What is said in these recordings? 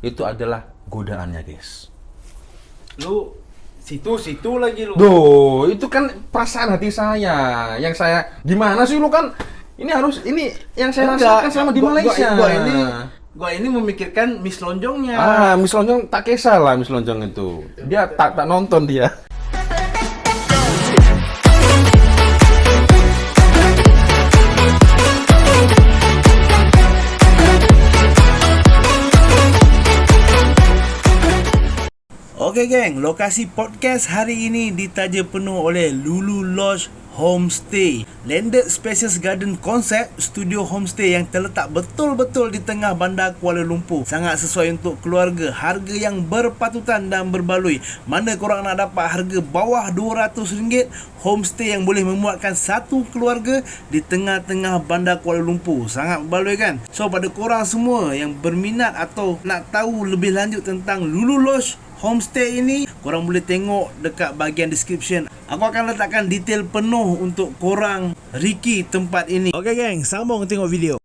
itu adalah godaannya, guys. Lu situ lagi lu. Duh, itu kan perasaan hati saya. Yang saya gimana sih lu kan ini yang saya rasakan selama di Malaysia. Gua ini memikirkan Miss Lonjongnya. Miss Lonjong tak kisah lah, Miss Lonjong itu. Dia tak nonton dia. Oke geng, lokasi podcast hari ini ditaja penuh oleh Lulu Lodge Homestay. Landed Spacious Garden Concept Studio Homestay yang terletak betul-betul di tengah bandar Kuala Lumpur. Sangat sesuai untuk keluarga. Harga yang berpatutan dan berbaloi. Mana korang nak dapat harga bawah RM200, homestay yang boleh memuatkan satu keluarga di tengah-tengah bandar Kuala Lumpur. Sangat berbaloi kan? So pada korang semua yang berminat atau nak tahu lebih lanjut tentang Lulu Lodge Homestay ini, korang boleh tengok dekat bahagian description. Aku akan letakkan detail penuh untuk korang Ricky tempat ini. Okay geng, sambung tengok video.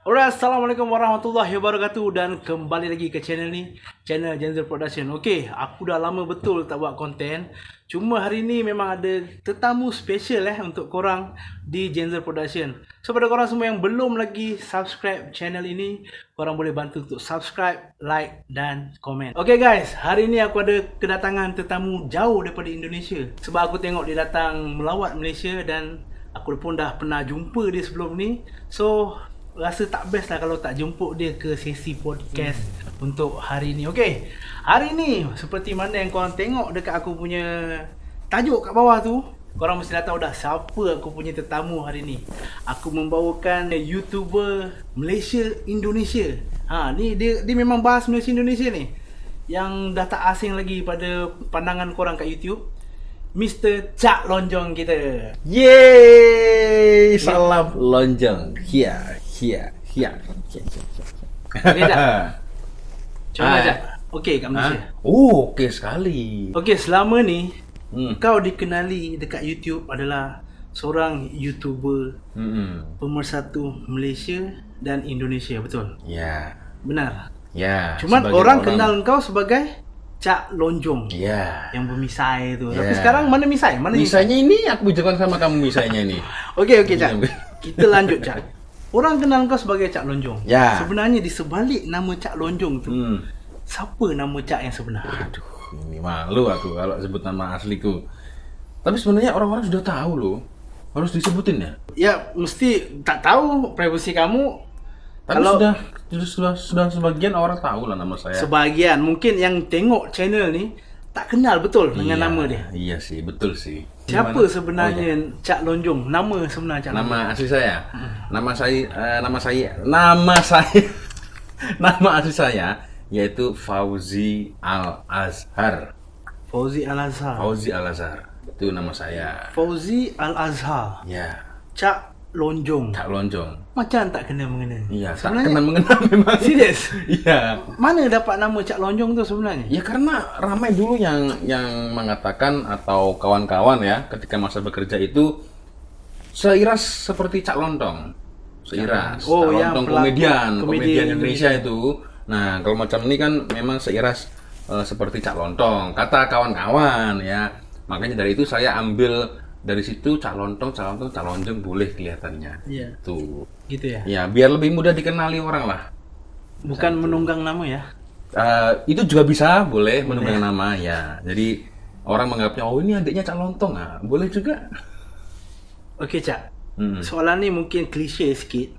Alright, Assalamualaikum warahmatullahi wabarakatuh. Dan kembali lagi ke channel ni, channel Genzer Production. Okay, aku dah lama betul tak buat konten. Cuma hari ni memang ada tetamu special untuk korang di Genzer Production. So pada korang semua yang belum lagi subscribe channel ini, korang boleh bantu untuk subscribe, like dan komen. Okay guys, hari ni aku ada kedatangan tetamu jauh daripada Indonesia. Sebab aku tengok dia datang melawat Malaysia dan aku pun dah pernah jumpa dia sebelum ni. So rasa tak best lah kalau tak jemput dia ke sesi podcast untuk hari ni. Okay, hari ni seperti mana yang korang tengok dekat aku punya tajuk kat bawah tu, korang mesti dah tahu dah siapa aku punya tetamu hari ni. Aku membawakan YouTuber Malaysia Indonesia. Ni dia memang bahas Malaysia Indonesia ni, yang dah tak asing lagi pada pandangan korang kat YouTube. Mr. Cak Lonjong kita. Yeay, salam lonjong. Here. Okay Cak, macam Cak? Okay kat Malaysia? Okey sekali. Okay, selama ni kau dikenali dekat YouTube adalah seorang YouTuber pemersatu Malaysia dan Indonesia, betul? Ya. Benar? Ya. Cuma orang kenal kau sebagai Cak Lonjong. Ya. Yang bermisai tu. Ya. Tapi sekarang mana misai? Misainya ini aku bicarakan sama kamu misainya ini. Okay Cak. Kita lanjut Cak. Orang kenal kau sebagai Cak Lonjong. Ya. Sebenarnya di sebalik nama Cak Lonjong tu, siapa nama Cak yang sebenar? Aduh, ini malu aku kalau sebut nama asliku. Tapi sebenarnya orang-orang sudah tahu loh. Harus disebutin ya? Ya, mesti tak tahu privasi kamu. Tapi kalau sudah sebagian orang tahu lah nama saya. Sebagian, mungkin yang tengok channel ni tak kenal betul dengan nama dia. Iya sih, betul sih. Siapa sebenarnya Cak Lonjong? Nama sebenar Cak Lonjong? Nama asli saya. Nama asli saya yaitu Fauzi Al-Azhar. Fauzi Al-Azhar. Fauzi Al-Azhar. Itu nama saya. Fauzi Al-Azhar. Ya. Cak Lonjong. Cak Lonjong. Macam tak kena mengena. Iya, tak kena mengena memang. Serius? Iya. Mana dapat nama Cak Lonjong tu sebenarnya? Ya karena ramai dulu yang mengatakan atau kawan-kawan ya ketika masa bekerja itu seiras seperti Cak Lontong. Seiras. Oh, Cak yang Lontong komedian Indonesia itu. Nah, kalau macam ini kan memang seiras seperti Cak Lontong. Kata kawan-kawan ya. Makanya dari itu saya ambil dari situ Cak Lontong, Cak Lonjong boleh kelihatannya. Iya. Tuh. Gitu ya. Ya, biar lebih mudah dikenali orang lah. Bukan menunggang nama ya. Itu juga bisa, boleh menunggang nama ya. Jadi orang menganggapnya oh ini adiknya Cak Lontong, boleh juga. Oke Cak. Soalan ni mungkin klise sikit.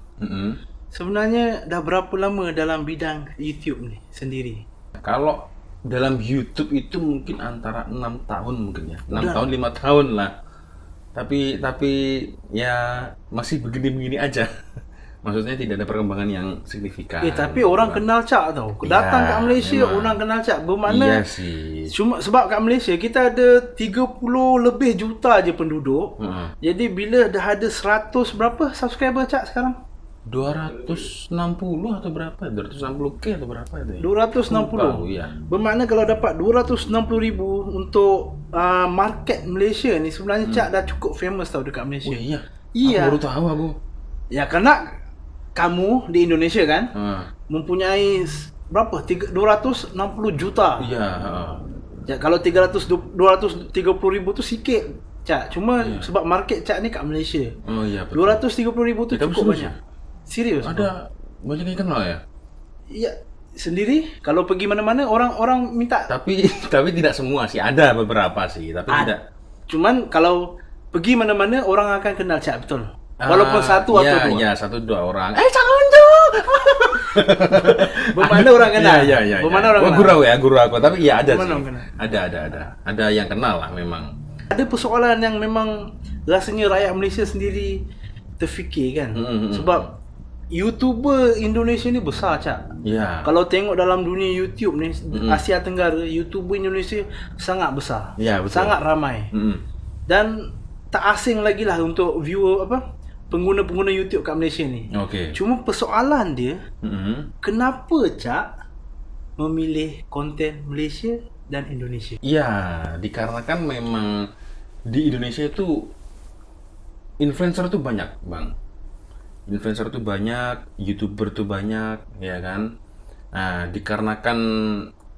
Sebenarnya dah berapa lama dalam bidang YouTube ni sendiri? Kalau dalam YouTube itu mungkin antara 6 tahun mungkin ya. 6 tahun 5 tahun lah. Tapi ya masih begini-begini aja. Maksudnya tidak ada perkembangan yang signifikan. Tapi orang kenal Cak tau. Datang kat Malaysia memang. Orang kenal Cak. Bermakna iya sih. Cuma sebab kat Malaysia kita ada 30 lebih juta je penduduk. Jadi bila dah ada 100 berapa subscriber Cak sekarang? 260 atau berapa? 260k atau berapa itu? 260. Iya. Bermakna kalau dapat 260,000 untuk market Malaysia ni sebenarnya Cak dah cukup famous tau dekat Malaysia. Oh iya. Iya. Aku baru tahu aku. Ya kerana kamu di Indonesia kan mempunyai berapa? 260 juta. Iya, Ya, kalau 230 ribu tu sikit, Cak. Cuma sebab market Cak ni kat Malaysia. Oh iya betul. 230 ribu tu Tapi cukup serius banyak. Serius? Ada banyak yang kenal ya. Ya, sendiri kalau pergi mana-mana orang-orang minta. Tapi tidak semua sih, ada beberapa sih, tapi tidak. Cuman kalau pergi mana-mana orang akan kenal Cak, betul. Walaupun satu atau dua. Iya, 1-2 orang. Cak Lonjong. Bermana orang kenal? Iya. Bermana orang kenal? Guru aku, tapi iya ada Bermana sih. orang kenal? Ada. Ada yang kenal lah memang. Ada persoalan yang memang rasanya rakyat Malaysia sendiri terfikir kan. Sebab YouTuber Indonesia ni besar, Cak. Ya. Kalau tengok dalam dunia YouTube ni, Asia Tenggara, YouTuber Indonesia sangat besar. Ya, betul. Sangat ramai. Dan tak asing lagi lah untuk viewer pengguna-pengguna YouTube kat Malaysia ni. Okey. Cuma persoalan dia, kenapa Cak memilih konten Malaysia dan Indonesia? Iya, dikarenakan memang di Indonesia itu influencer tuh banyak, Bang. Influencer tuh banyak, YouTuber tuh banyak, ya kan? Nah, dikarenakan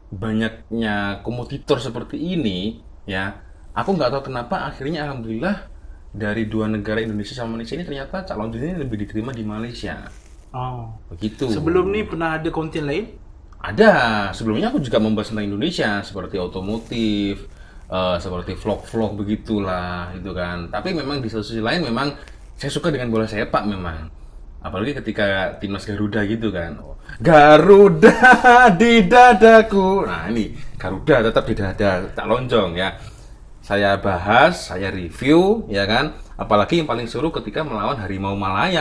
banyaknya kompetitor seperti ini, ya, aku nggak tahu kenapa akhirnya alhamdulillah dari dua negara Indonesia sama Malaysia ini ternyata Cak Lonjong ini lebih diterima di Malaysia. Oh. Begitu. Sebelum ni pernah ada konten lain? Ada. Sebelumnya aku juga membahas tentang Indonesia seperti otomotif, seperti vlog-vlog begitulah, gitu kan. Tapi memang di sisi lain memang saya suka dengan bola sepak memang. Apalagi ketika timnas Garuda gitu kan. Garuda di dadaku. Nah, ini Garuda tetap di dada Cak Lonjong ya. Saya bahas, saya review, ya kan. Apalagi yang paling seru ketika melawan Harimau Malaya.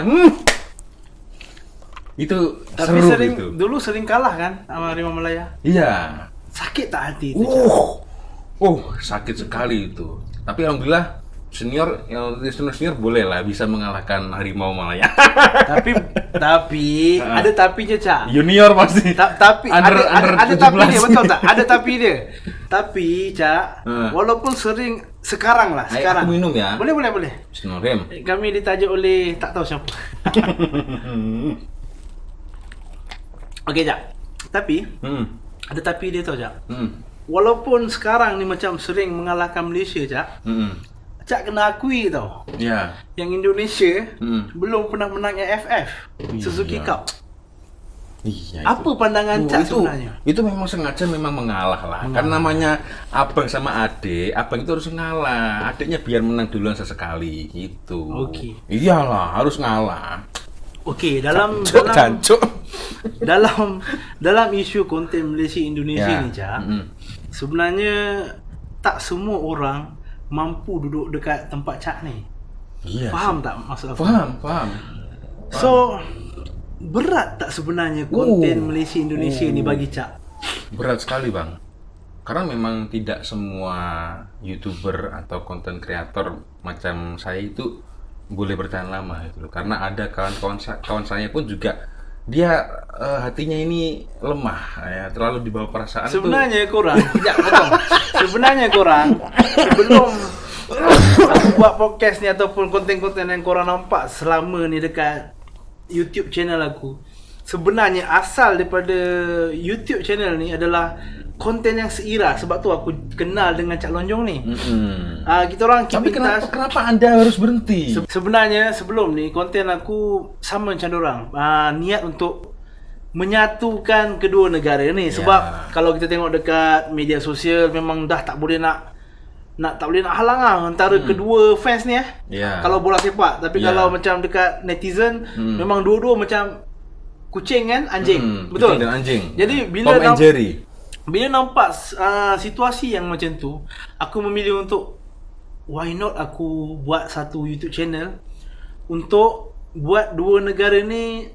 Itu Tapi seru sering, gitu. dulu sering kalah kan sama Harimau Malaya. Iya. Sakit tak hati itu? Sakit sekali itu. Tapi alhamdulillah senior boleh lah bisa mengalahkan Harimau Malaya. tapi ada tapinya, Cak. Junior pasti. Tapi Under ada 17. tapi dia, betul tak? Ada tapi dia. Tapi Cak, walaupun sering sekarang. Aku minum ya. Boleh. Bismillahirrahmanirrahim. Kami ditajuk oleh tak tahu siapa. Okey, Cak. Tapi ada tapi dia tau, Cak. Walaupun sekarang ni macam sering mengalahkan Malaysia, Cak. Cak kena akui tau. Ya. Yang Indonesia belum pernah menang AFF Suzuki Iya. Cup. Iya. Apa pandangan Cak sebenarnya? Itu memang sengaja memang mengalah lah. Kan namanya abang sama adik, abang itu harus ngalah. Adiknya biar menang duluan sesekali gitu. Okey. Iyalah, harus ngalah. Okey, dalam isu konten Malaysia Indonesia Ya. ni, Cak. Sebenarnya tak semua orang mampu duduk dekat tempat Cak ni. Iya. Faham tak maksud aku? Faham. So, berat tak sebenarnya konten Malaysia Indonesia ni bagi Cak? Berat sekali, Bang. Karena memang tidak semua YouTuber atau content creator macam saya itu boleh bertahan lama gitu loh. Karena ada kawan saya pun juga dia hatinya ini lemah ya, terlalu dibawa perasaan. Sebenarnya korang, sebenarnya korang sebelum aku buat podcast ni ataupun konten-konten yang korang nampak selama ni dekat YouTube channel aku, sebenarnya asal daripada YouTube channel ni adalah konten yang seirah. Sebab tu aku kenal dengan Cak Lonjong ni. Kita orang keep Tapi in touch. kenapa Anda harus berhenti? Sebenarnya sebelum ni konten aku sama macam dorang. Niat untuk menyatukan kedua negara ni. Sebab kalau kita tengok dekat media sosial memang dah tak boleh nak halang antara kedua fans ni kalau bola sepak. Tapi kalau macam dekat netizen memang dua-dua macam kucing kan anjing. Betul. Kucing dan anjing. Jadi bila Tom and Jerry. Bila nampak situasi yang macam tu, aku memilih untuk why not aku buat satu YouTube channel untuk buat dua negara ni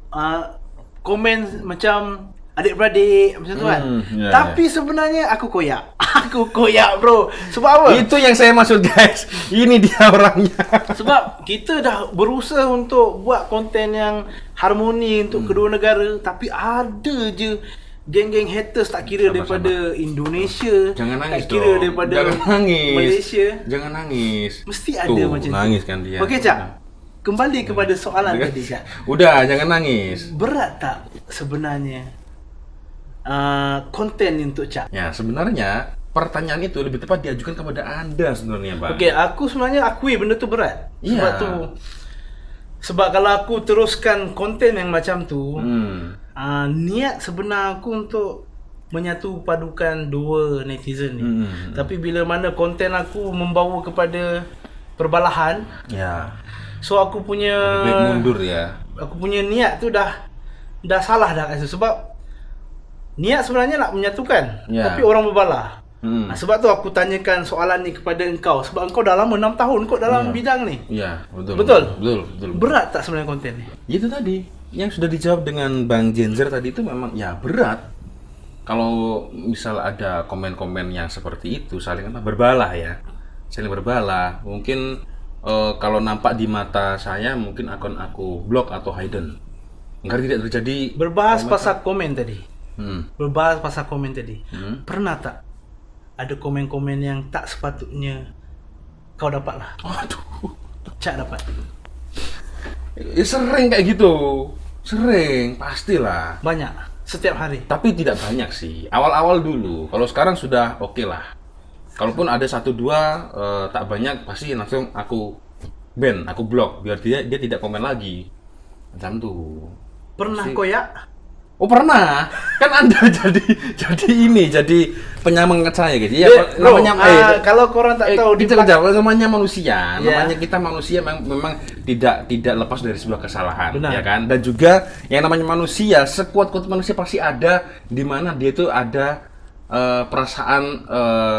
komen macam adik-beradik macam tu kan. Tapi sebenarnya aku koyak. Aku koyak, bro. Sebab apa? Itu yang saya maksud, guys. Ini dia orangnya. Sebab kita dah berusaha untuk buat konten yang harmoni untuk kedua negara, tapi ada je geng-geng haters tak kira daripada Indonesia, Jangan nangis tak kira dong. daripada Jangan nangis. Malaysia. Jangan nangis. Mesti ada macam tu. Nangis kan dia. Okey, Cak. Kembali kepada soalan tadi, Cak. Udah, jangan nangis. Berat tak sebenarnya konten untuk Cak? Ya, sebenarnya pertanyaan itu lebih tepat diajukan kepada Anda sebenarnya, Bang. Okey, aku sebenarnya akui benda tu berat. Iya. Sebab kalau aku teruskan konten yang macam tu, niat sebenar aku untuk menyatu padukan dua netizen ni. Tapi bila mana konten aku membawa kepada perbalahan, Ya. so aku punya Lebih baik mundur ya. aku punya niat tu dah salah dah rasa. Sebab niat sebenarnya nak menyatukan, Ya. tapi orang berbalah. Sebab tu aku tanyakan soalan ni kepada engkau. Sebab engkau dah lama 6 tahun kot dalam bidang ni. Iya, betul. Betul? Betul. Berat tak sebenarnya konten ni? Itu tadi yang sudah dijawab dengan Bang Genzer tadi itu memang ya berat. Kalau misal ada komen-komen yang seperti itu saling berbalah ya. Saling berbalah. Mungkin kalau nampak di mata saya mungkin akan aku blok atau hidden. Agar tidak terjadi Berbahas pasal komen tadi. Hmm. Pernah tak ada komen-komen yang tak sepatutnya kau dapat lah? Aduh. Cak dapat. Ya, sering kayak gitu. Sering, pastilah. Banyak. Setiap hari. Tapi tidak banyak sih. Awal-awal dulu. Kalau sekarang sudah oke lah. Kalaupun ada 1-2 tak banyak, pasti langsung aku ban, aku blok biar dia tidak komen lagi. Macam tuh. Pernah Pasti- koyak? Oh pernah. Kan Anda jadi penyemangat saya gitu. Ya, Bro, namanya kalau korang tak tahu di kita namanya manusia. Ya. Namanya kita manusia memang tidak lepas dari sebuah kesalahan, Benar. ya kan? Dan juga yang namanya manusia, sekuat-kuat manusia pasti ada di mana dia itu ada perasaan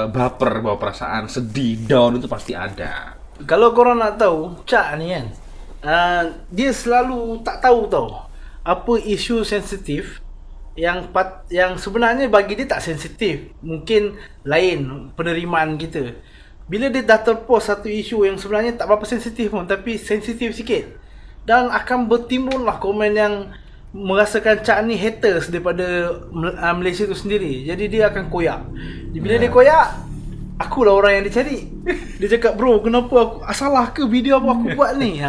baper, bawa perasaan sedih, down itu pasti ada. Kalau korang nak tahu, Cak ni kan, dia selalu tak tahu tau apa isu sensitif yang sebenarnya bagi dia tak sensitif. Mungkin lain penerimaan kita. Bila dia dah terpost satu isu yang sebenarnya tak berapa sensitif pun, tapi sensitif sikit, dan akan bertimbullah komen yang merasakan Cak ni haters daripada Malaysia tu sendiri. Jadi dia akan koyak. Bila dia koyak, akulah orang yang dia cari. Dia cakap, bro, kenapa aku salah ke video apa aku buat ni?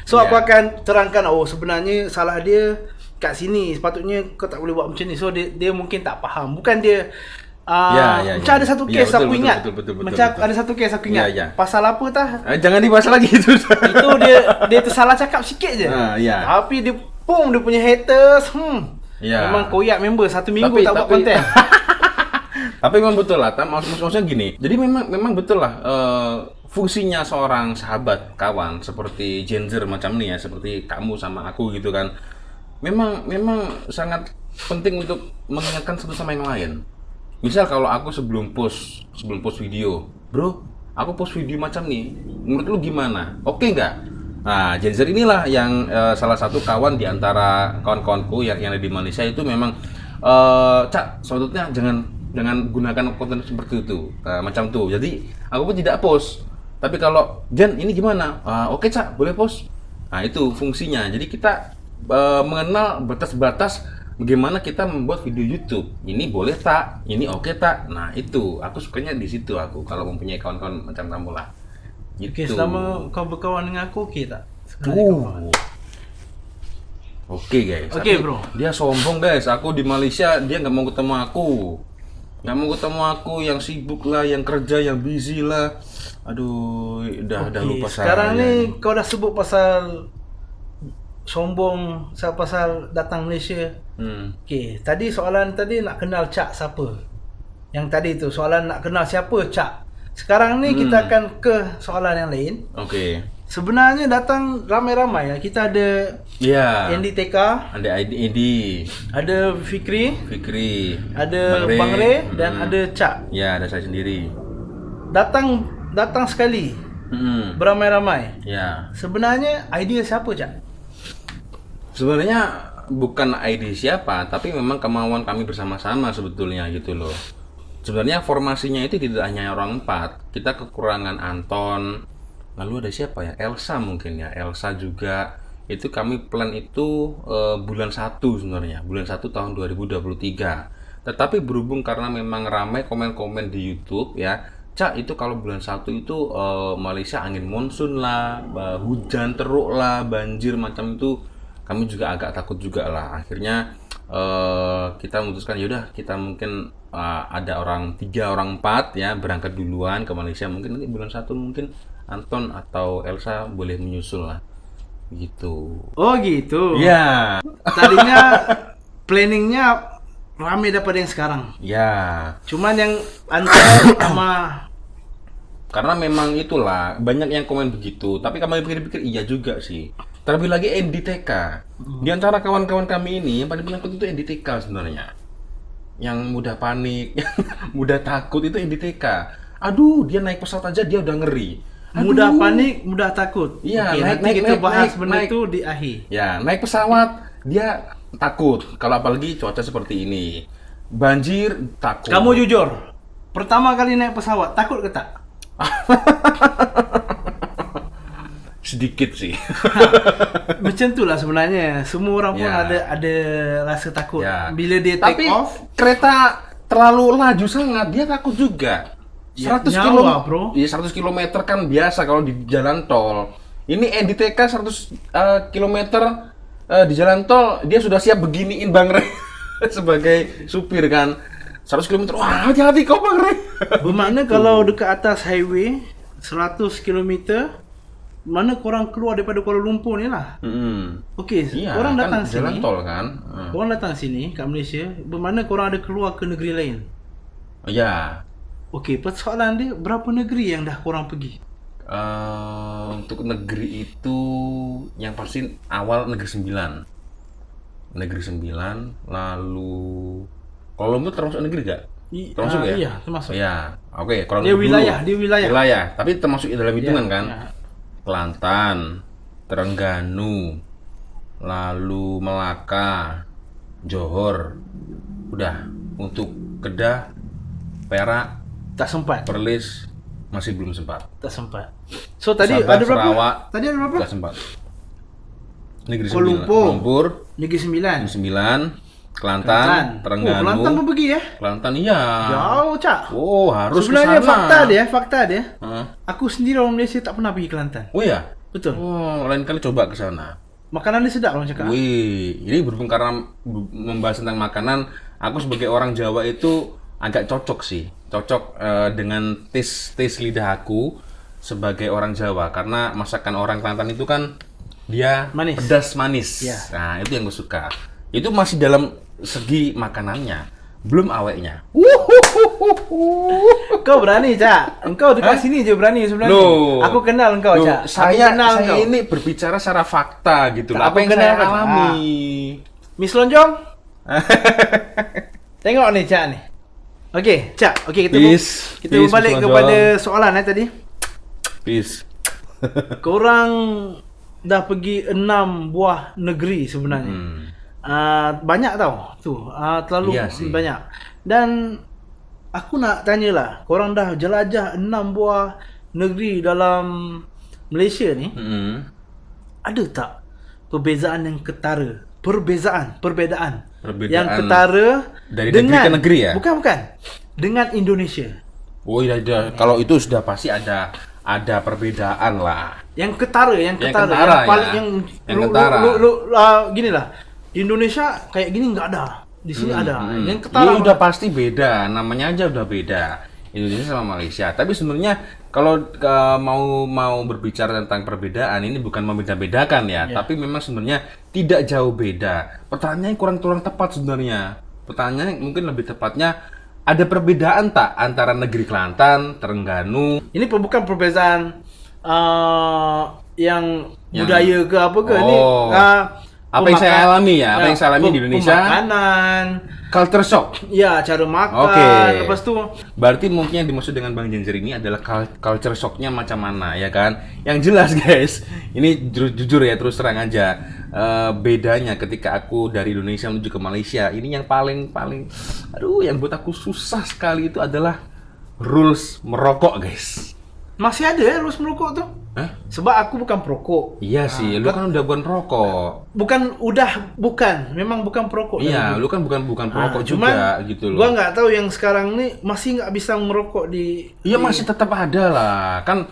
So aku akan terangkan, oh sebenarnya salah dia kat sini, sepatutnya kau tak boleh buat macam ni. So dia mungkin tak faham. Bukan dia macam ada satu kes betul, aku betul, ingat. betul. Macam ada satu kes aku ingat. Ya. Pasal apa tah? Jangan dibahas lagi itu. Itu dia tersalah cakap sikit je. Ya. Tapi dia punya haters. Ya. Memang koyak member 1 minggu tak buat konten. Tapi memang betul lah, maksudnya gini. Jadi memang betul lah fungsinya seorang sahabat, kawan seperti Genzer macam nih ya, seperti kamu sama aku gitu kan. Memang sangat penting untuk mengingatkan satu sama yang lain. Misal kalau aku sebelum post video, bro, aku post video macam nih, menurut lu gimana? Oke nggak? Nah, Genzer inilah yang salah satu kawan di antara kawan-kawanku yang ada di Malaysia itu memang Cak, sebetulnya jangan gunakan konten seperti itu, macam tuh. Jadi aku pun tidak post. Tapi kalau Jen ini gimana? Oke Cak, boleh post. Nah itu fungsinya. Jadi kita mengenal batas-batas bagaimana kita membuat video YouTube. Ini boleh tak? Ini oke tak? Nah itu aku sukanya di situ aku. Kalau mempunyai kawan-kawan macam kamu lah. Gitu. Okay, selama kau berkawan dengan aku, okey tak? Oke guys. Okey, Tapi bro. Dia sombong guys. Aku di Malaysia dia nggak mau ketemu aku. Nggak mau ketemu aku, yang sibuk lah, yang kerja, yang busy lah. Aduh, udah lupa saya. Sekarang ni kau dah sebut pasal sombong, pasal datang Malaysia. Okey, tadi soalan tadi nak kenal Cak siapa. Yang tadi tu soalan nak kenal siapa Cak. Sekarang ni kita akan ke soalan yang lain. Oke. Sebenarnya datang ramai-ramai ya. Kita ada Ya. Andy TK, Ada Edi, ada Fikri, ada Bang Ray dan ada Cak. Ya, ada saya sendiri. Datang sekali beramai-ramai. Ya. Sebenarnya idea siapa Cak? Sebenarnya bukan ide siapa, tapi memang kemauan kami bersama-sama sebetulnya gitu loh. Sebenarnya formasinya itu tidak hanya orang 4. Kita kekurangan Anton, lalu ada siapa ya? Elsa mungkin ya. Elsa juga. Itu kami plan itu bulan 1 sebenarnya. Bulan 1 tahun 2023. Tetapi berhubung karena memang ramai komen-komen di YouTube ya. Cak, itu kalau bulan 1 itu Malaysia angin monsun lah, hujan teruk lah, banjir macam itu. kami juga agak takut juga lah. Akhirnya kita memutuskan yaudah kita mungkin ada orang 3 orang 4 ya berangkat duluan ke Malaysia, mungkin nanti bulan 1 mungkin Anton atau Elsa boleh menyusul lah gitu. Oh gitu. Ya. Tadinya planningnya rame daripada yang sekarang. Ya. Cuman yang Anton sama Karena memang itulah banyak yang komen begitu, tapi kami pikir-pikir iya juga sih. Terlebih lagi NDTK. Di antara kawan-kawan kami ini yang paling penakut itu NDTK sebenarnya. Yang mudah panik, yang mudah takut itu NDTK. Aduh, dia naik pesawat aja dia udah ngeri. Aduh. mudah panik, mudah takut. Iya, Oke, naik, nanti kita bahas benda naik. itu di akhir. Ya, naik pesawat dia takut. Kalau apalagi cuaca seperti ini. Banjir takut. Kamu jujur, pertama kali naik pesawat takut ke tak? Sedikit sih. Macam tu lah sebenarnya. Semua orang pun Ya. ada rasa takut. Ya. Bila dia Tapi take off, kereta terlalu laju sangat, dia takut juga. Ya, 100 nyawa, km, bro. Iya 100 km kan biasa kalau di jalan tol. Ini NDTK 100 km di jalan tol, dia sudah siap beginiin Bang Rey sebagai supir kan. 100 km, wah hati-hati kau Bang Rey. bermakna kalau dekat atas highway 100 km, mana korang keluar daripada Kuala Lumpur ni lah. Okey, Iya, korang kan datang jalan sini. tol kan. Korang datang sini kat Malaysia, bermakna korang ada keluar ke negeri lain. Ya. Okey, persoalan dia berapa negeri yang dah korang pergi? Untuk negeri itu yang pasti awal negeri 9. Negeri 9 lalu Kuala Lumpur termasuk negeri gak? Termasuk ya? Iya, termasuk. Ya, oke. Kalau Dia dulu, wilayah, dia wilayah. Wilayah, tapi termasuk dalam hitungan Ya, kan? ya. Kelantan, Terengganu, lalu Melaka, Johor, udah. Untuk Kedah, Perak, Tak sempat. Perlis masih belum sempat. Tak sempat. So tadi Sabah, ada berapa? Sarawak, Tadi ada berapa? Nggak sempat. Negeri Kuala 9. Lumpur. Lumpur, Negeri 9. 9, Kelantan, Terengganu. Kelantan pun pergi ya? Kelantan iya. Jauh, Cak. Oh, harus Sebenarnya kesana. fakta dia. Hah? Aku sendiri orang Malaysia tak pernah pergi Kelantan. Oh ya? Betul. Oh, lain kali coba ke sana. Makanan dia sedap orang cakap. Wih, ini berhubung karena membahas tentang makanan, aku sebagai orang Jawa itu agak cocok sih. Cocok dengan taste lidah aku sebagai orang Jawa karena masakan orang Kelantan itu kan dia Manis. pedas manis. Ya. Nah, itu yang gue suka. Itu masih dalam segi makanannya, belum aweknya. Kau berani, Cak. Engkau dekat sini je berani sebenarnya. Loh. Aku kenal engkau, Loh, Cak. saya Aku kenal saya engkau. ini berbicara secara fakta gitu Tak, loh. Apa aku yang kenal saya kau, alami. Miss Lonjong. Tengok nih, Cak ni. Okey, Cak. Okey, kita Peace. kita Peace, berbalik Miss kepada Lonjong. soalan tadi. Peace. Korang dah pergi 6 buah negeri sebenarnya. Banyak tau tu. Terlalu Iya sih. banyak. Dan aku nak tanyalah, korang dah jelajah 6 buah negeri dalam Malaysia ni, ada tak perbezaan yang ketara? Perbedaan yang ketara dari negeri ke negeri ya? Bukan. Dengan Indonesia. Oh iya, kalau itu sudah pasti ada perbedaan lah. Yang ketara, yang ketara, paling ya. yang Yang ketara. gini lah. Di Indonesia kayak gini nggak ada. Di sini ada. Yang ketara. Ini udah pasti beda, namanya aja udah beda. Indonesia sama Malaysia. Tapi sebenarnya kalau mau berbicara tentang perbedaan ini bukan membeda-bedakan ya, tapi memang sebenarnya tidak jauh beda. Pertanyaannya kurang tepat sebenarnya. Pertanyaannya mungkin lebih tepatnya ada perbedaan tak antara negeri Kelantan, Terengganu? Ini bukan perbezaan yang budaya ke apa ke. Ini Oh. Apa yang saya alami ya? Apa yang saya alami di Indonesia? Pemakanan, Culture shock. ya cara makan. Oke. Lepas tu Berarti mungkin yang dimaksud dengan Bang Jenjer ini adalah culture shocknya macam mana ya kan? Yang jelas guys, ini jujur ya terus terang aja, bedanya ketika aku dari Indonesia menuju ke Malaysia ini yang paling aduh yang buat aku susah sekali itu adalah rules merokok guys. masih ada ya rules merokok tu. Hah? Sebab aku bukan perokok. Iya sih, lu kan udah bukan perokok. Bukan, memang bukan perokok. Iya, lu kan bukan perokok juga gitu loh. Gua nggak tahu yang sekarang ni masih nggak bisa merokok di. Iya masih tetap ada lah kan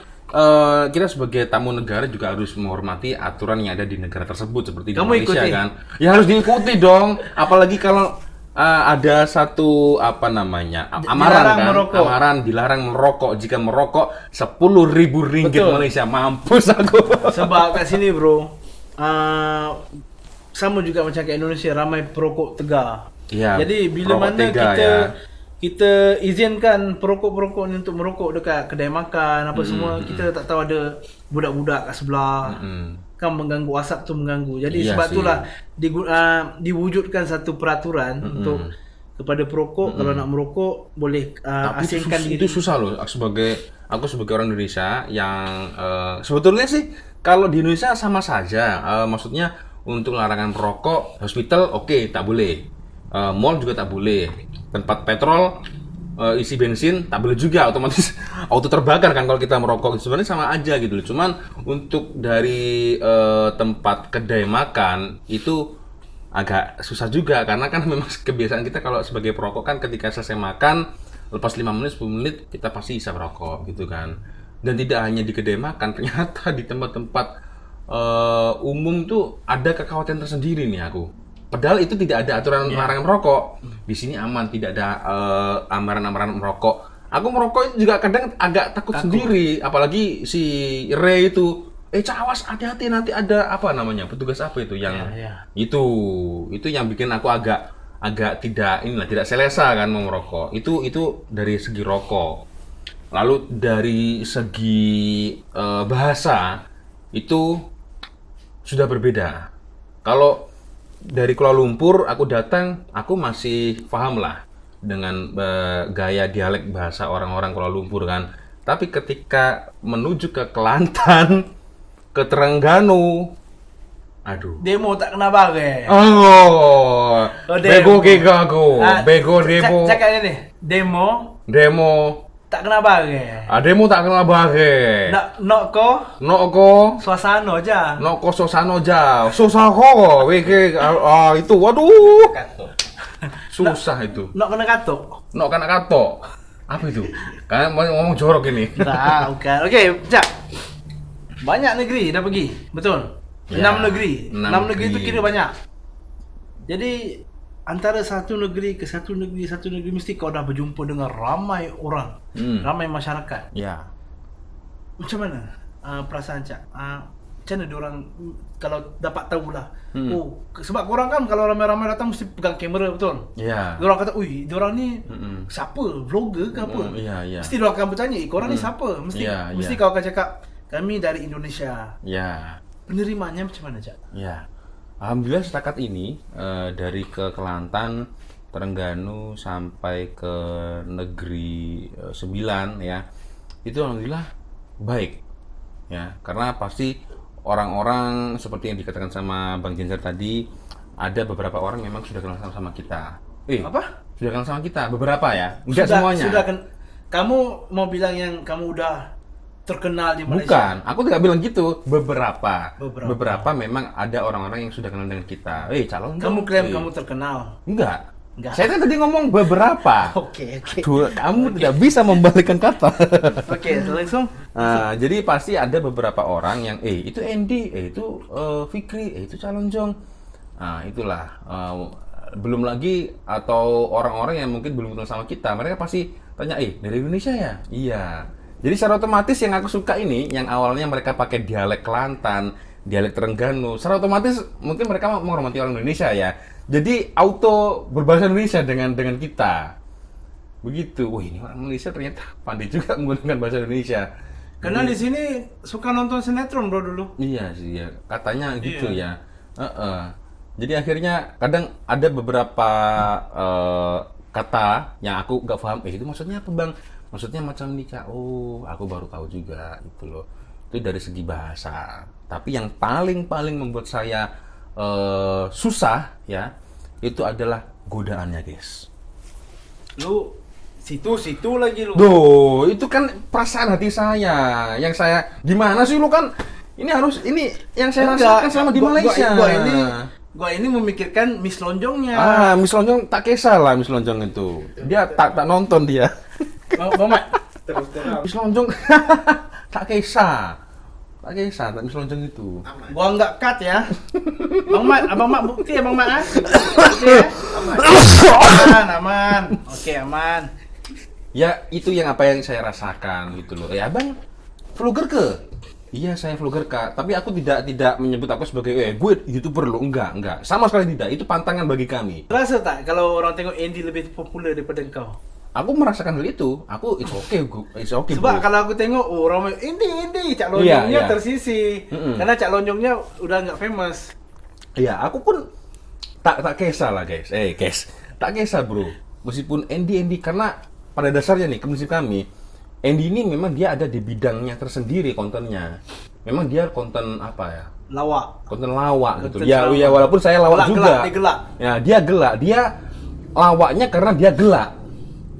kita sebagai tamu negara juga harus menghormati aturan yang ada di negara tersebut seperti di Kamu Malaysia ikuti? kan. Ya harus diikuti dong. Apalagi kalau ada satu amaran Dilarang kan, merokok. amaran dilarang merokok. Jika merokok 10.000 ringgit Betul. Malaysia, mampus aku. Sebab kat sini bro, sama juga macam kat Indonesia, ramai perokok tegar. Iya, Jadi bila perokok mana tegar, kita ya. kita izinkan perokok-perokok ni untuk merokok dekat kedai makan apa semua, kita tak tahu ada budak-budak kat sebelah. Kan mengganggu, asap tu mengganggu. Jadi Iya sebab sih. itulah diwujudkan satu peraturan untuk kepada perokok, kalau nak merokok boleh Tapi asingkan itu diri. susah loh. Aku sebagai orang Indonesia yang sebetulnya sih kalau di Indonesia sama saja. Maksudnya untuk larangan merokok, hospital oke, tak boleh. Mall juga tak boleh. Tempat petrol isi bensin tak boleh juga, otomatis auto terbakar kan kalau kita merokok. Sebenarnya sama aja gitu loh. Cuman untuk dari tempat kedai makan itu agak susah juga karena kan memang kebiasaan kita kalau sebagai perokok kan ketika selesai makan lepas 5 menit 10 menit kita pasti bisa merokok gitu kan. Dan tidak hanya di kedai makan, ternyata di tempat-tempat umum tuh ada kekhawatiran tersendiri nih aku. Padahal itu tidak ada aturan larangan merokok. Di sini aman, tidak ada amaran-amaran merokok. Aku merokok itu juga kadang agak takut sendiri, apalagi si Ray itu, cawas hati-hati nanti ada apa namanya, petugas apa itu yang itu yang bikin aku agak tidak selesa kan mau merokok. Itu dari segi rokok. Lalu dari segi bahasa itu sudah berbeda. Kalau dari Kuala Lumpur aku datang, aku masih paham lah dengan gaya dialek bahasa orang-orang Kuala Lumpur kan. Tapi ketika menuju ke Kelantan, ke Terengganu, aduh. Demo tak kena barang. Oh, demo. bego gigago, bego demo, Cakap ni, demo demo, tak kena barang. demo tak kenal bahe. Nak Noko, suasana aja. noko sosano ja, susah kok, wege, itu, waduh, susah itu. Nak kena katuk. Nok kena kato. Apa itu? Kalian mau ngomong jorok ini. Tak, bukan. Okey, Cak. Banyak negeri dah pergi. Betul. Ya, 6 negeri. 6 6 negeri tu negeri. kira banyak. Jadi antara satu negeri ke satu negeri mesti kau dah berjumpa dengan ramai orang. Ramai masyarakat. Ya. Macam mana perasaan Cak? Macam mana diorang kalau dapat tahulah. Sebab korang kan kalau ramai-ramai datang mesti pegang kamera, betul? Ya. Diorang kata, "Ui, diorang ni siapa? Vlogger ke apa?" Iya. Mesti diorang akan bertanya, korang ni siapa? Mesti Ya, mesti ya. kau akan cakap, "Kami dari Indonesia." Ya. Penerimaannya macam mana, Cak? Ya. Alhamdulillah setakat ini dari ke Kelantan, Terengganu sampai ke negeri 9 ya. Itu alhamdulillah baik. Ya, karena pasti orang-orang seperti yang dikatakan sama Bang Jenzer tadi, ada beberapa orang memang sudah kenal sama kita. Apa? Sudah kenal sama kita, beberapa ya. Enggak semuanya. Kamu mau bilang yang kamu udah terkenal di Malaysia? Bukan, aku tidak bilang gitu. Beberapa memang ada orang-orang yang sudah kenal dengan kita. Calon Kamu dong. klaim kamu terkenal. Enggak. Enggak. Saya kan tadi ngomong beberapa. Oke. Kamu tidak bisa membalikkan kata. Oke, langsung. Jadi pasti ada beberapa orang yang itu Andy, itu Fikri, itu Calon Jong. Itulah. Belum lagi atau orang-orang yang mungkin belum kenal sama kita, mereka pasti tanya, dari Indonesia ya? Iya. Jadi secara otomatis yang aku suka ini, yang awalnya mereka pakai dialek Kelantan, dialek Terengganu, secara otomatis mungkin mereka menghormati orang Indonesia ya. Jadi auto berbahasa Indonesia dengan kita. Begitu. Wah, ini orang Malaysia ternyata pandai juga menggunakan bahasa Indonesia. Karena di sini suka nonton sinetron bro dulu. Iya sih ya, katanya gitu ya. Jadi akhirnya kadang ada beberapa kata yang aku nggak paham. Itu maksudnya apa bang? Maksudnya macam ini Kak. Oh, aku baru tahu juga itu loh. Itu dari segi bahasa. Tapi yang paling membuat saya susah ya, itu adalah godaannya guys. Lu situ lagi lu. Duh, itu kan perasaan hati saya. Yang saya gimana sih lu kan? Ini yang saya rasakan selama di Malaysia. Gua ini memikirkan Miss Lonjongnya. Miss Lonjong tak kisah lah Miss Lonjong itu. Dia tak nonton dia. Mamat. Miss Lonjong Tak kisah, tak selonjong itu. Gua nggak cut ya. Abang Mat bukti Abang Mat Bukti ya? Aman. Oke, aman. Ya itu yang apa yang saya rasakan gitu loh. Ya abang vlogger ke? Iya saya vlogger kak. Tapi aku tidak menyebut aku sebagai gue YouTuber lo. Enggak. Sama sekali tidak. Itu pantangan bagi kami. Rasa tak kalau orang tengok Andy lebih populer daripada engkau? Aku merasakan hal itu. Aku it's okay Sebab bro. kalau aku tengok orang Andy Cak Lonjongnya Iya. tersisi. Karena Cak Lonjongnya udah nggak famous. Iya aku pun tak kisah lah guys. Guys tak kisah bro. Meskipun Andy karena pada dasarnya nih prinsip kami Andy ini memang dia ada di bidangnya tersendiri kontennya. Memang dia konten apa ya? Lawak. Konten lawak gitu. Konten Ya lawak. walaupun saya lawak juga. Dia gelak. Ya dia gelak. Dia lawaknya karena dia gelak.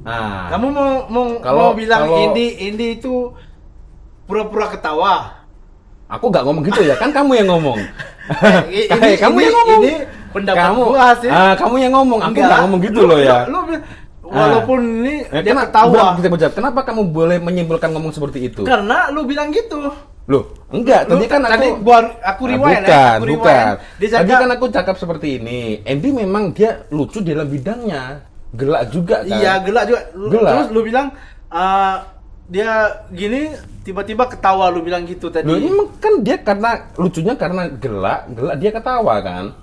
Nah, Kamu mau bilang Andy itu pura-pura ketawa. aku nggak ngomong gitu ya, kan kamu yang ngomong. Kamu yang ngomong. Ini pendapat gua hasil. Kamu yang ngomong, aku nggak ngomong gitu loh ya. Lu walaupun ini dia Kenapa- ketawa. Kita jawab, kenapa kamu boleh menyimpulkan ngomong seperti itu? Karena lu bilang gitu. Loh, enggak, tadi kan aku rewind bukan. Dia Tadi cakap, kan aku cakap seperti ini. Andy memang dia lucu dalam bidangnya. Gelak juga kan? iya gelak juga. Gelak. Terus lu bilang dia gini tiba-tiba ketawa, lu bilang gitu tadi. Loh, emang kan dia lucunya karena gelak dia ketawa kan.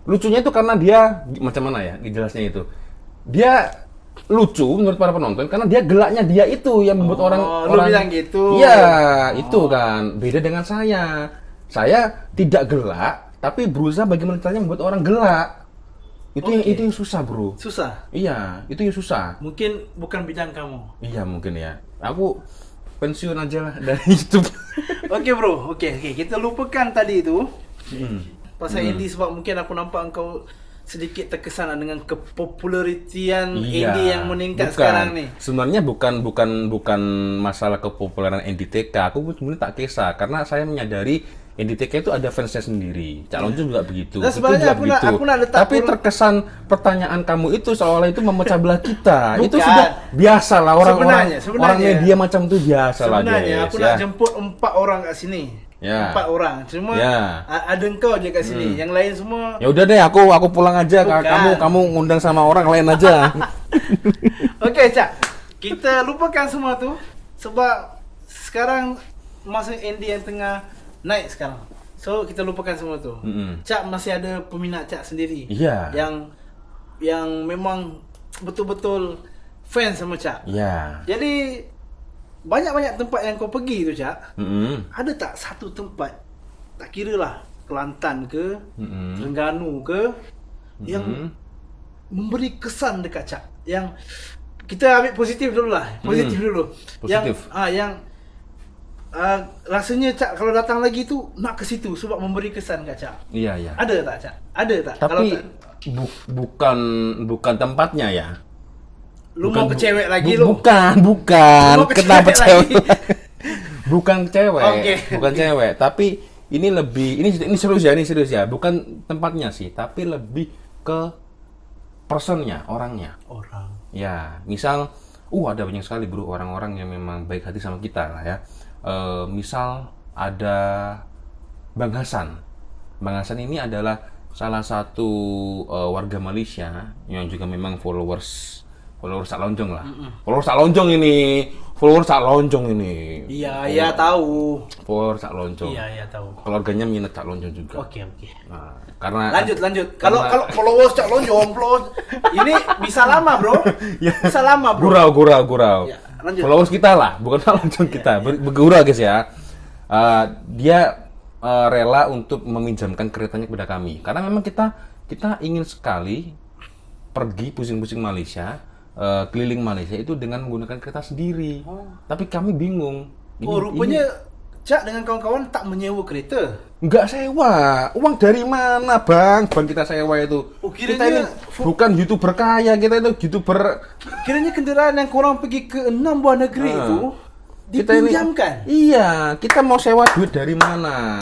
Lucunya itu karena dia macam mana ya jelasnya itu. Dia lucu menurut para penonton karena dia gelaknya dia itu yang membuat lu bilang gitu. Iya, itu kan beda dengan saya. Saya tidak gelak tapi berusaha bagaimana caranya membuat orang gelak. Itu yang susah, Bro. Susah. Iya, itu yang susah. Mungkin bukan bidang kamu. Iya, mungkin ya. Aku pensiun aja lah dari YouTube. Oke bro, oke. Kita lupakan tadi itu. Hmm. Pasal Andy sebab mungkin aku nampak engkau sedikit terkesan dengan kepopularitian Andy yang meningkat sekarang nih. Sebenarnya bukan masalah kepopuleran Andy TK. Aku sebenarnya tak kisah karena saya menyadari Andy TK itu ada fansnya sendiri. Calon juga begitu. Nah, Itu sebenarnya juga aku nak letak Tapi terkesan pertanyaan kamu itu seolah itu memecah belah kita. Itu Bukan. sudah biasa lah orang Sebenarnya. media macam itu biasa lah Sebenarnya guys. aku nak jemput 4 orang kat sini. Ya. 4 orang. Cuma Ya. ada engkau je kat sini. Yang lain semua. Ya udah deh, aku pulang aja. Bukan. Kamu ngundang sama orang lain aja. Okey, Cak. Kita lupakan semua tu sebab sekarang masa Andy yang tengah naik sekarang. So kita lupakan semua tu. Cak masih ada peminat Cak sendiri. Iya. Yang memang betul-betul fans sama Cak. Ya. Jadi banyak-banyak tempat yang kau pergi tu Cak. Ada tak satu tempat, tak kira lah Kelantan ke, Terengganu ke, yang memberi kesan dekat Cak. Yang kita ambil positif dulu lah. Positif dulu. Positif. Yang rasanya Cak kalau datang lagi tu nak ke situ sebab memberi kesan kat Cak. Iya. Ada tak Cak? Ada tak? Tapi bukan tempatnya ya. Lu mau ke cewek lagi lu? Bukan. Lu mau ke Kenapa cewek cewek? lagi? Bukan cewek. Oke. Bukan cewek, tapi ini lebih ini serius ya. Bukan tempatnya sih, tapi lebih ke personnya, orangnya. Orang. Ya, misal ada banyak sekali bro orang-orang yang memang baik hati sama kita lah ya. Misal ada Bang Hasan. Bang Hasan ini adalah salah satu warga Malaysia yang juga memang followers Cak Lonjong lah. Followers Cak Lonjong ini. Iya, tahu. Followers Cak Lonjong. Iya, tahu. Keluarganya minat Cak Lonjong juga. Oke. Nah, karena Lanjut. Kalau followers Cak Lonjong, ini bisa lama, Bro. Bisa lama, Bro. Gurau. Ya, lanjut. Followers kita lah, bukan Cak Lonjong kita. Bergurau guys ya. Dia rela untuk meminjamkan keretanya kepada kami karena memang kita ingin sekali pergi pusing-pusing Malaysia, keliling Malaysia itu dengan menggunakan kereta sendiri. Tapi kami bingung. Rupanya Cak dengan kawan-kawan tak menyewa kereta. Enggak sewa. Uang dari mana, Bang? Bang kita sewa itu. Kiranya Kita ini bukan YouTuber kaya, kita itu YouTuber. Kiranya kenderaan yang korang pergi ke 6 buah negeri itu dipinjamkan. Iya, kita mau sewa duit dari mana?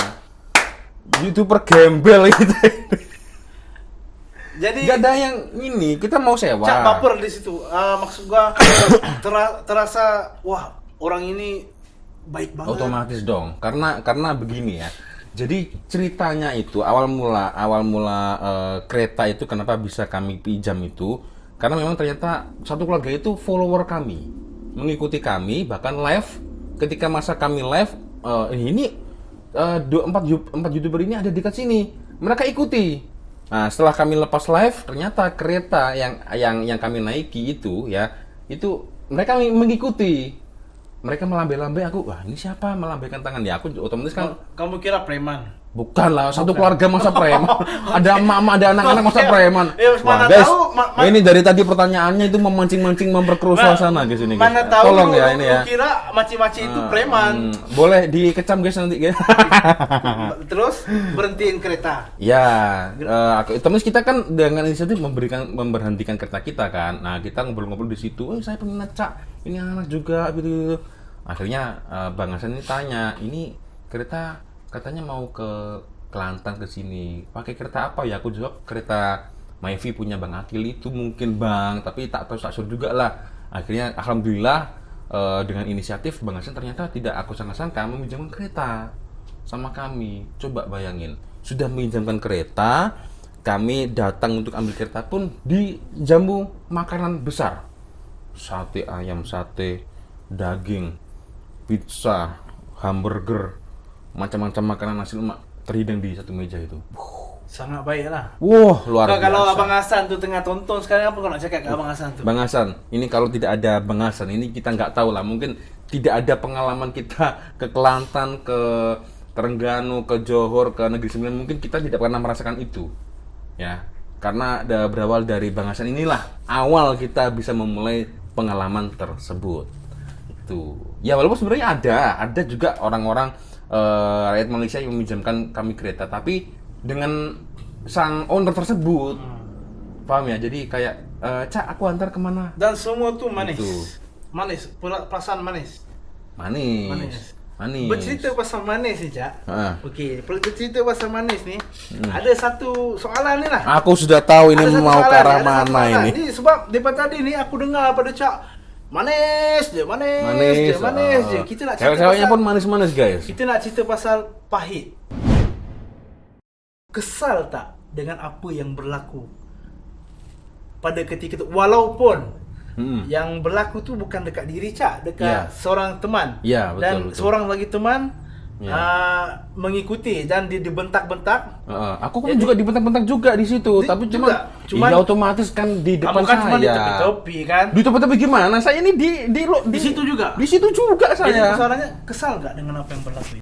YouTuber gembel kita. Jadi Gak ada yang ini, kita mau sewa. Cak baper di situ. Maksud gua terasa wah, orang ini baik banget. Otomatis dong, karena begini ya. Jadi ceritanya itu awal mula kereta itu kenapa bisa kami pinjam itu karena memang ternyata satu keluarga itu follower kami, mengikuti kami bahkan live ketika masa kami live empat YouTuber ini ada dekat sini, mereka ikuti. Nah setelah kami lepas live ternyata kereta yang kami naiki itu mereka mengikuti. Mereka melambai-lambai, aku, wah ini siapa melambaikan tangan? Ya aku otomatis kan. Kamu kira preman? Bukan lah, satu keluarga masa preman. Ada emak-emak, ada anak-anak masa preman. Mana guys, tahu, ini dari tadi pertanyaannya itu memancing-mancing memperkeruh suasana guys ini. Mana Guys. tahu Tolong ya ini ya. Kira maci-maci itu preman. Boleh dikecam guys nanti guys. Terus berhentiin kereta. Ya, terus kita kan dengan inisiatif memberhentikan kereta kita kan. Nah kita ngobrol-ngobrol di situ. Saya pengen ngecak, ini anak juga gitu. Akhirnya Bang Hasan ini tanya, ini kereta katanya mau ke Kelantan ke sini. Pakai kereta apa ya? Aku jawab kereta Myvi punya Bang Akil itu mungkin Bang, tapi tak tahu tak sure juga lah. Akhirnya alhamdulillah dengan inisiatif Bang Hasan ternyata tidak aku sangka-sangka meminjamkan kereta sama kami. Coba bayangin, sudah meminjamkan kereta, kami datang untuk ambil kereta pun dijamu makanan besar. Sate ayam, sate daging, pizza, hamburger, macam-macam makanan nasi lemak terhidang di satu meja itu. Sangat baik lah. Wah, luar biasa. Kalau Abang Hasan tuh tengah tonton sekarang apa kau nak cakap ke Abang Hasan tuh? Bang Hasan, ini kalau tidak ada Bang Hasan, ini kita nggak tahu lah. Mungkin tidak ada pengalaman kita ke Kelantan, ke Terengganu, ke Johor, ke Negeri Sembilan. Mungkin kita tidak pernah merasakan itu. Ya, karena berawal dari Bang Hasan inilah awal kita bisa memulai pengalaman tersebut. Itu. Ya walaupun sebenarnya ada juga orang-orang rakyat Malaysia yang meminjamkan kami kereta, tapi dengan sang owner tersebut, paham ya? Jadi kayak, Cak aku antar kemana? Dan semua tuh manis, Gitu. manis, perasaan manis. Manis. Bercerita pasal manis ni Cak. Okey, bercerita pasal manis ni, ada satu soalan ni lah. Aku sudah tahu ini Ada satu mau ke soalan arah ni, ada satu mana soalan. ini. Ni sebab daripada tadi ni aku dengar pada Cak manis je. Kita nak cerita Cewek-ceweknya pasal, pun manis-manis guys. kita nak cerita pasal pahit. Kesal tak dengan apa yang berlaku pada ketika itu, walaupun yang berlaku tu bukan dekat diri Cak, dekat seorang teman. Ya, betul, dan betul. seorang lagi teman mengikuti dan dibentak-bentak. Aku kan juga dibentak-bentak juga di situ, tapi cuman ya otomatis kan di depan kamu kan cuma di saya. tepi-tepi kan. Di tepi-tepi gimana? Saya ini di Di situ juga. Di situ juga Jadi saya. persoalannya, kesal nggak dengan apa yang berlaku?